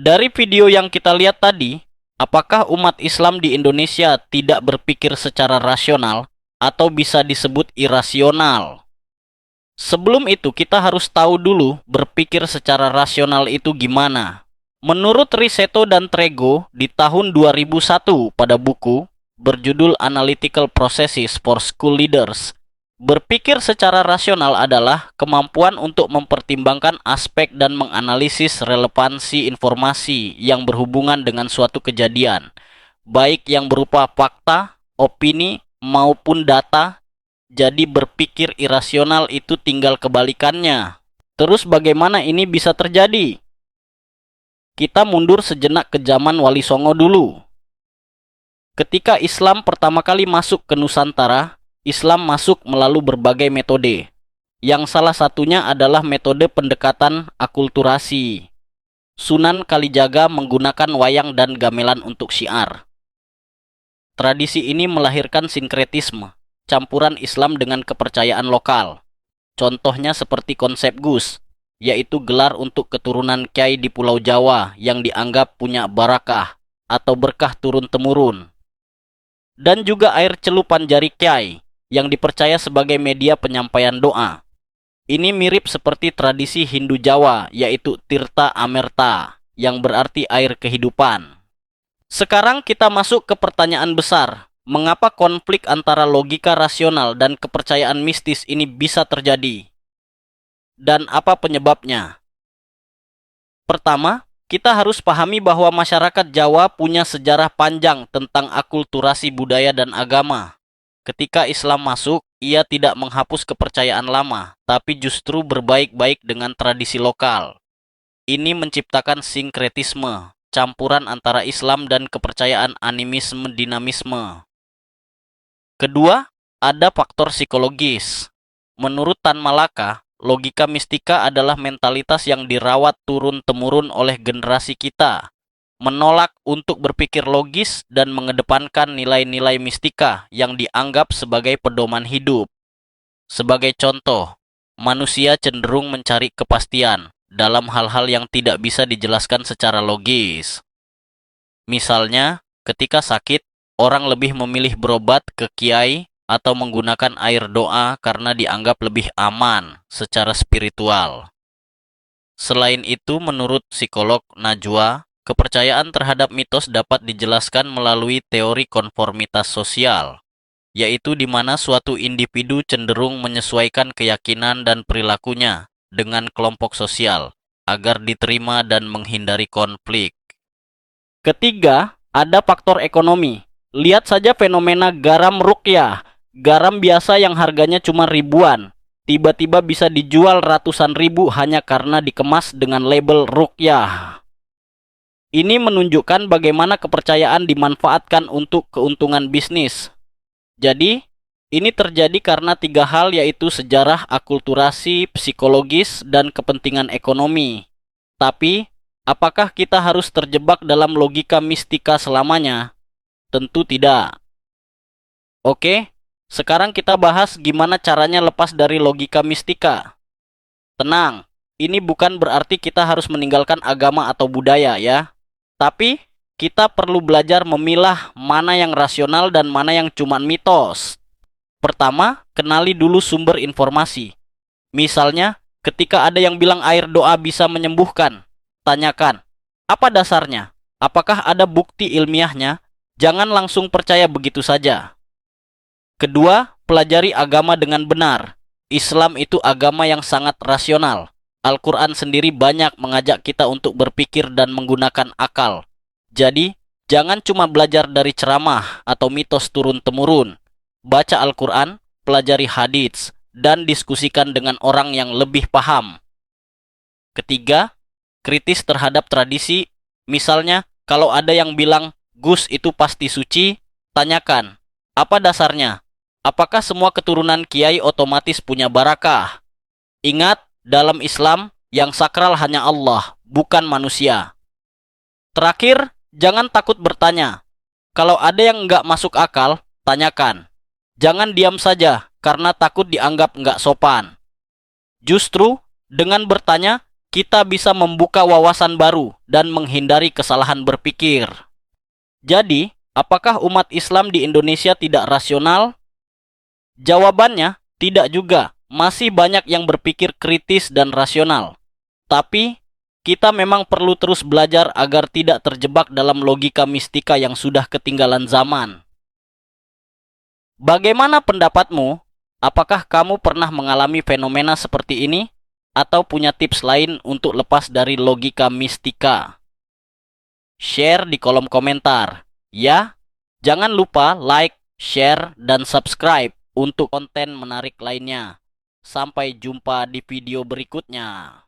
Dari video yang kita lihat tadi, apakah umat Islam di Indonesia tidak berpikir secara rasional atau bisa disebut irasional? Sebelum itu, kita harus tahu dulu berpikir secara rasional itu gimana. Menurut Riseto dan Trego di tahun 2001 pada buku berjudul Analytical Processes for School Leaders, berpikir secara rasional adalah kemampuan untuk mempertimbangkan aspek dan menganalisis relevansi informasi yang berhubungan dengan suatu kejadian, baik yang berupa fakta, opini, maupun data. Jadi berpikir irasional itu tinggal kebalikannya. Terus bagaimana ini bisa terjadi? Kita mundur sejenak ke zaman Wali Songo dulu. Ketika Islam pertama kali masuk ke Nusantara, Islam masuk melalui berbagai metode. Yang salah satunya adalah metode pendekatan akulturasi. Sunan Kalijaga menggunakan wayang dan gamelan untuk syiar. Tradisi ini melahirkan sinkretisme, campuran Islam dengan kepercayaan lokal. Contohnya seperti konsep Gus, yaitu gelar untuk keturunan kiai di Pulau Jawa yang dianggap punya barakah atau berkah turun-temurun. Dan juga air celupan jari kiai yang dipercaya sebagai media penyampaian doa. Ini mirip seperti tradisi Hindu Jawa, yaitu Tirta Amerta, yang berarti air kehidupan. Sekarang kita masuk ke pertanyaan besar. Mengapa konflik antara logika rasional dan kepercayaan mistis ini bisa terjadi? Dan apa penyebabnya? Pertama, kita harus pahami bahwa masyarakat Jawa punya sejarah panjang tentang akulturasi budaya dan agama. Ketika Islam masuk, ia tidak menghapus kepercayaan lama, tapi justru berbaik-baik dengan tradisi lokal. Ini menciptakan sinkretisme, campuran antara Islam dan kepercayaan animisme-dinamisme. Kedua, ada faktor psikologis. Menurut Tan Malaka, logika mistika adalah mentalitas yang dirawat turun-temurun oleh generasi kita, menolak untuk berpikir logis dan mengedepankan nilai-nilai mistika yang dianggap sebagai pedoman hidup. Sebagai contoh, manusia cenderung mencari kepastian dalam hal-hal yang tidak bisa dijelaskan secara logis. Misalnya, ketika sakit, orang lebih memilih berobat ke kiai atau menggunakan air doa karena dianggap lebih aman secara spiritual. Selain itu, menurut psikolog Najwa, kepercayaan terhadap mitos dapat dijelaskan melalui teori konformitas sosial, yaitu di mana suatu individu cenderung menyesuaikan keyakinan dan perilakunya dengan kelompok sosial agar diterima dan menghindari konflik. Ketiga, ada faktor ekonomi. Lihat saja fenomena garam ruqyah. Garam biasa yang harganya cuma ribuan, tiba-tiba bisa dijual ratusan ribu hanya karena dikemas dengan label ruqyah. Ini menunjukkan bagaimana kepercayaan dimanfaatkan untuk keuntungan bisnis. Jadi, ini terjadi karena tiga hal, yaitu sejarah, akulturasi, psikologis, dan kepentingan ekonomi. Tapi, apakah kita harus terjebak dalam logika mistika selamanya? Tentu tidak. Oke, sekarang kita bahas gimana caranya lepas dari logika mistika. Tenang, ini bukan berarti kita harus meninggalkan agama atau budaya ya. Tapi, kita perlu belajar memilah mana yang rasional dan mana yang cuma mitos. Pertama, kenali dulu sumber informasi. Misalnya, ketika ada yang bilang air doa bisa menyembuhkan, tanyakan, apa dasarnya? Apakah ada bukti ilmiahnya? Jangan langsung percaya begitu saja. Kedua, pelajari agama dengan benar. Islam itu agama yang sangat rasional. Al-Quran sendiri banyak mengajak kita untuk berpikir dan menggunakan akal. Jadi, jangan cuma belajar dari ceramah atau mitos turun-temurun. Baca Al-Quran, pelajari hadits, dan diskusikan dengan orang yang lebih paham. Ketiga, kritis terhadap tradisi. Misalnya, kalau ada yang bilang Gus itu pasti suci, tanyakan, apa dasarnya? Apakah semua keturunan kiai otomatis punya barakah? Ingat, dalam Islam, yang sakral hanya Allah, bukan manusia. Terakhir, jangan takut bertanya. Kalau ada yang nggak masuk akal, tanyakan. Jangan diam saja, karena takut dianggap nggak sopan. Justru, dengan bertanya, kita bisa membuka wawasan baru dan menghindari kesalahan berpikir. Jadi, apakah umat Islam di Indonesia tidak rasional? Jawabannya, tidak juga. Masih banyak yang berpikir kritis dan rasional. Tapi, kita memang perlu terus belajar agar tidak terjebak dalam logika mistika yang sudah ketinggalan zaman. Bagaimana pendapatmu? Apakah kamu pernah mengalami fenomena seperti ini? Atau punya tips lain untuk lepas dari logika mistika? Share di kolom komentar. Ya, jangan lupa like, share, dan subscribe untuk konten menarik lainnya. Sampai jumpa di video berikutnya.